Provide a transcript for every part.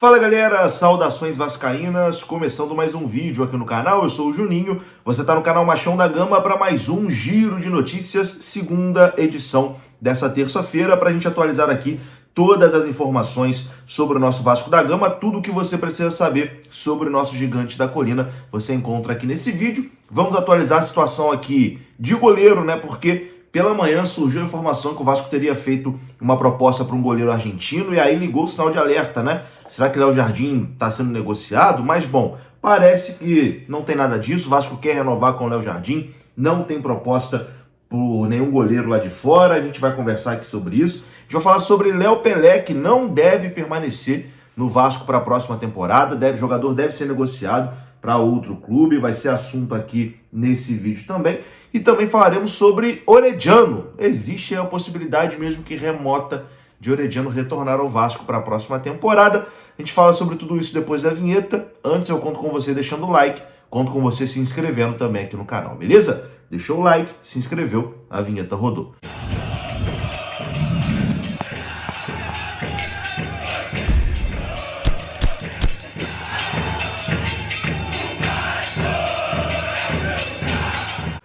Fala galera, saudações vascaínas, começando mais um vídeo aqui no canal, eu sou o Juninho, você está no canal Machão da Gama para mais um Giro de Notícias, segunda edição dessa terça-feira, para a gente atualizar aqui todas as informações sobre o nosso Vasco da Gama, tudo o que você precisa saber sobre o nosso Gigante da Colina, você encontra aqui nesse vídeo. Vamos atualizar a situação aqui de goleiro, né, porque pela manhã surgiu a informação que o Vasco teria feito uma proposta para um goleiro argentino e aí ligou o sinal de alerta, né? Será que Léo Jardim está sendo negociado? Mas, bom, parece que não tem nada disso. O Vasco quer renovar com o Léo Jardim, não tem proposta por nenhum goleiro lá de fora. A gente vai conversar aqui sobre isso. A gente vai falar sobre Léo Pelé, que não deve permanecer no Vasco para a próxima temporada. O jogador deve ser negociado para outro clube. Vai ser assunto aqui nesse vídeo também. E também falaremos sobre Orediano. Existe a possibilidade, mesmo que remota, de Orediano retornar ao Vasco para a próxima temporada. A gente fala sobre tudo isso depois da vinheta. Antes eu conto com você deixando o like, conto com você se inscrevendo também aqui no canal, beleza? Deixou o like, se inscreveu, a vinheta rodou.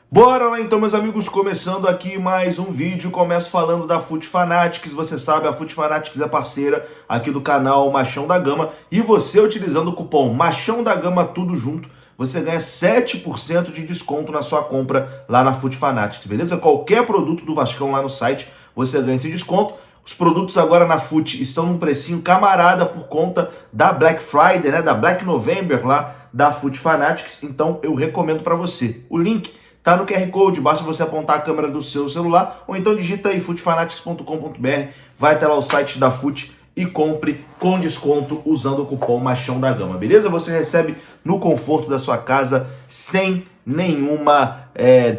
Bora lá então, meus amigos, começando aqui mais um vídeo. Começo falando da FUT Fanatics. Você sabe, a FUT Fanatics é parceira aqui do canal Machão da Gama. E você, utilizando o cupom Machão da Gama, tudo junto, você ganha 7% de desconto na sua compra lá na FUT Fanatics, beleza? Qualquer produto do Vascão lá no site, você ganha esse desconto. Os produtos agora na FUT estão num precinho camarada por conta da Black Friday, né? Da Black November lá da FUT Fanatics. Então eu recomendo para você. O link tá no QR Code, basta você apontar a câmera do seu celular ou então digita aí futfanatics.com.br, vai até lá o site da FUT e compre com desconto usando o cupom Machão da Gama, beleza? Você recebe no conforto da sua casa sem nenhuma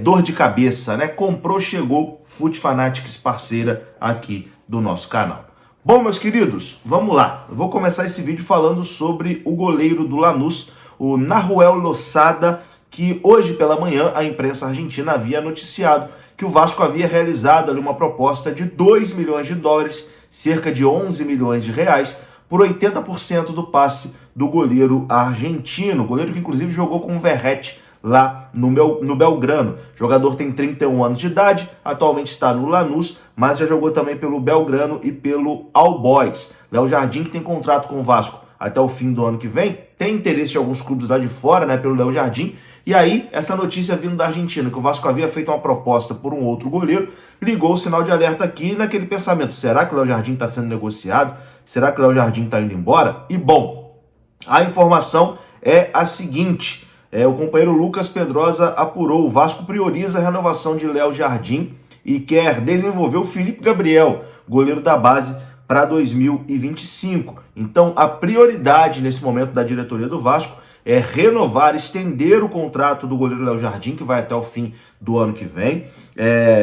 dor de cabeça, né? Comprou, chegou, FUT Fanatics, parceira aqui do nosso canal. Bom, meus queridos, vamos lá. Eu vou começar esse vídeo falando sobre o goleiro do Lanús, o Nahuel Losada, que hoje pela manhã a imprensa argentina havia noticiado que o Vasco havia realizado ali uma proposta de 2 milhões de dólares, cerca de 11 milhões de reais, por 80% do passe do goleiro argentino, goleiro que inclusive jogou com o Verratti lá no Belgrano. O jogador tem 31 anos de idade, atualmente está no Lanús, mas já jogou também pelo Belgrano e pelo All Boys. Léo Jardim, que tem contrato com o Vasco até o fim do ano que vem, tem interesse de alguns clubes lá de fora, né, pelo Léo Jardim. E aí, essa notícia vindo da Argentina, que o Vasco havia feito uma proposta por um outro goleiro, ligou o sinal de alerta aqui naquele pensamento, será que o Léo Jardim está sendo negociado? Será que o Léo Jardim está indo embora? E bom, a informação é a seguinte, o companheiro Lucas Pedrosa apurou, o Vasco prioriza a renovação de Léo Jardim e quer desenvolver o Felipe Gabriel, goleiro da base, para 2025. Então, a prioridade nesse momento da diretoria do Vasco é renovar, estender o contrato do goleiro Léo Jardim, que vai até o fim do ano que vem.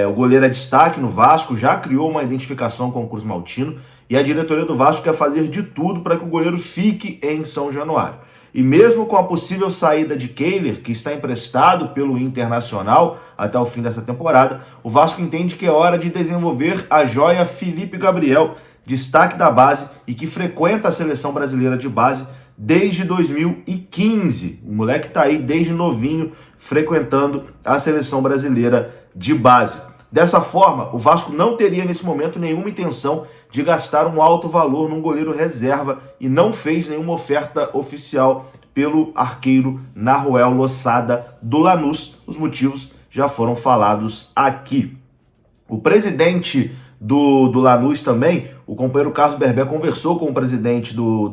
O goleiro é destaque no Vasco, já criou uma identificação com o Cruz Maltino, e a diretoria do Vasco quer fazer de tudo para que o goleiro fique em São Januário. E mesmo com a possível saída de Kehler, que está emprestado pelo Internacional até o fim dessa temporada, o Vasco entende que é hora de desenvolver a joia Felipe Gabriel, destaque da base e que frequenta a seleção brasileira de base desde 2015. O moleque tá aí desde novinho frequentando a seleção brasileira de base. Dessa forma, o Vasco não teria nesse momento nenhuma intenção de gastar um alto valor num goleiro reserva e não fez nenhuma oferta oficial pelo arqueiro Nahuel Losada do Lanús. Os motivos já foram falados aqui. O presidente do Lanús também, o companheiro Carlos Berbé, conversou com o presidente do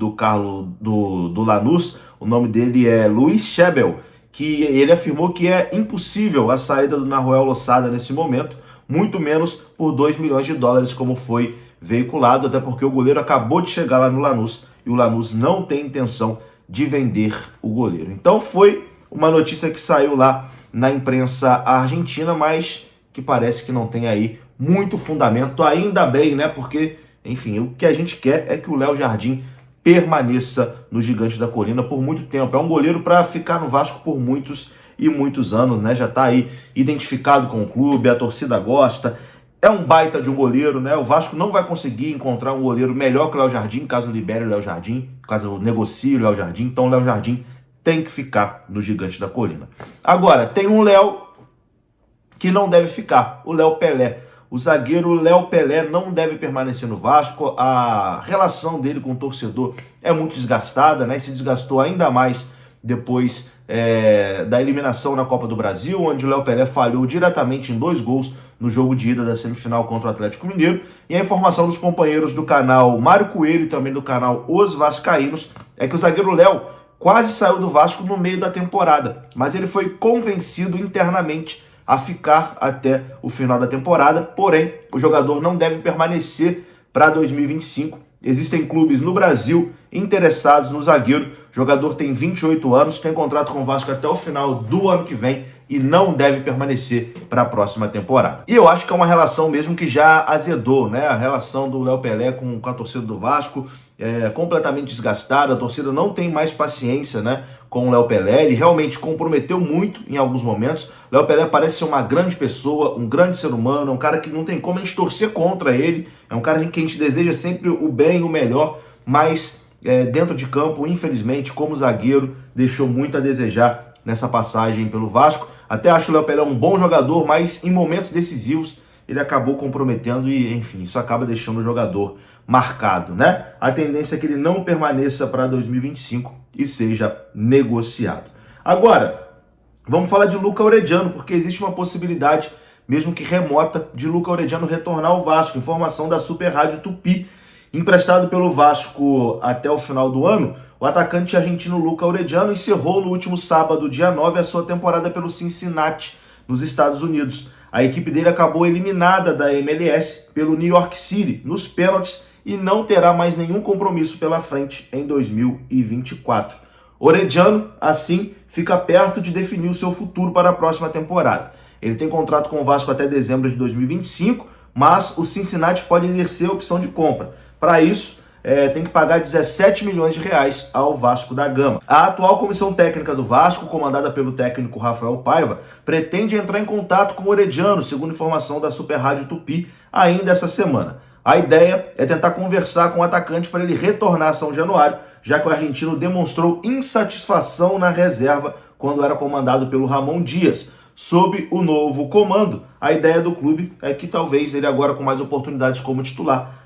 Lanús, o nome dele é Luiz Schebel, que ele afirmou que é impossível a saída do Nahuel Losada nesse momento, muito menos por 2 milhões de dólares, como foi veiculado, até porque o goleiro acabou de chegar lá no Lanús e o Lanús não tem intenção de vender o goleiro. Então foi uma notícia que saiu lá na imprensa argentina, mas que parece que não tem aí muito fundamento, ainda bem, né? Porque, enfim, o que a gente quer é que o Léo Jardim permaneça no Gigante da Colina por muito tempo. É um goleiro para ficar no Vasco por muitos e muitos anos, né? Já está aí identificado com o clube, a torcida gosta. é um baita de um goleiro, né? O Vasco não vai conseguir encontrar um goleiro melhor que o Léo Jardim, caso libere o Léo Jardim, caso negocie o Léo Jardim. Então o Léo Jardim tem que ficar no Gigante da Colina. Agora, tem um Léo que não deve ficar, o Léo Pelé. O zagueiro Léo Pelé não deve permanecer no Vasco. A relação dele com o torcedor é muito desgastada, né? E se desgastou ainda mais depois da eliminação na Copa do Brasil, onde o Léo Pelé falhou diretamente em 2 gols no jogo de ida da semifinal contra o Atlético Mineiro. E a informação dos companheiros do canal Mário Coelho e também do canal Os Vascaínos é que o zagueiro Léo quase saiu do Vasco no meio da temporada, mas ele foi convencido internamente a ficar até o final da temporada. Porém, o jogador não deve permanecer para 2025. Existem clubes no Brasil interessados no zagueiro. O jogador tem 28 anos, tem contrato com o Vasco até o final do ano que vem e não deve permanecer para a próxima temporada. E eu acho que é uma relação mesmo que já azedou, né? A relação do Léo Pelé com a torcida do Vasco é completamente desgastada. A torcida não tem mais paciência, né, com o Léo Pelé. Ele realmente comprometeu muito em alguns momentos. O Léo Pelé parece ser uma grande pessoa, um grande ser humano, um cara que não tem como a gente torcer contra ele. É um cara que a gente deseja sempre o bem, o melhor, mas dentro de campo, infelizmente, como zagueiro, deixou muito a desejar nessa passagem pelo Vasco. Até acho o Léo Pelé um bom jogador, mas em momentos decisivos ele acabou comprometendo e, enfim, isso acaba deixando o jogador marcado, né? A tendência é que ele não permaneça para 2025 e seja negociado. Agora, vamos falar de Luca Orediano, porque existe uma possibilidade, mesmo que remota, de Luca Orediano retornar ao Vasco. Informação da Super Rádio Tupi. Emprestado pelo Vasco até o final do ano, o atacante argentino Luca Orediano encerrou no último sábado, dia 9, a sua temporada pelo Cincinnati, nos Estados Unidos. A equipe dele acabou eliminada da MLS pelo New York City, nos pênaltis, e não terá mais nenhum compromisso pela frente em 2024. Orediano, assim, fica perto de definir o seu futuro para a próxima temporada. Ele tem contrato com o Vasco até dezembro de 2025, mas o Cincinnati pode exercer a opção de compra. Para isso, tem que pagar 17 milhões de reais ao Vasco da Gama. A atual comissão técnica do Vasco, comandada pelo técnico Rafael Paiva, pretende entrar em contato com o Orediano, segundo informação da Super Rádio Tupi, ainda essa semana. A ideia é tentar conversar com o atacante para ele retornar a São Januário, já que o argentino demonstrou insatisfação na reserva quando era comandado pelo Ramon Dias. Sob o novo comando, a ideia do clube é que talvez ele agora com mais oportunidades como titular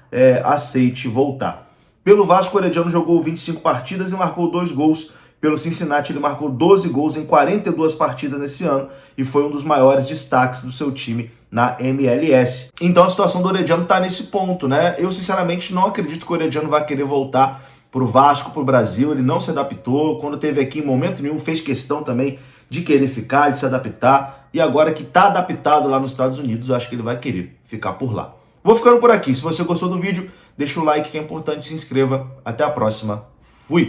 aceite voltar. Pelo Vasco, o Orediano jogou 25 partidas e marcou 2 gols. Pelo Cincinnati, ele marcou 12 gols em 42 partidas nesse ano e foi um dos maiores destaques do seu time na MLS. Então a situação do Orediano está nesse ponto, né? Eu, sinceramente, não acredito que o Orediano vai querer voltar para o Vasco, para o Brasil. Ele não se adaptou. Quando teve aqui, em momento nenhum, fez questão também de querer ficar, de se adaptar. E agora que está adaptado lá nos Estados Unidos, eu acho que ele vai querer ficar por lá. Vou ficando por aqui. Se você gostou do vídeo, deixa o like que é importante, se inscreva. Até a próxima. Fui!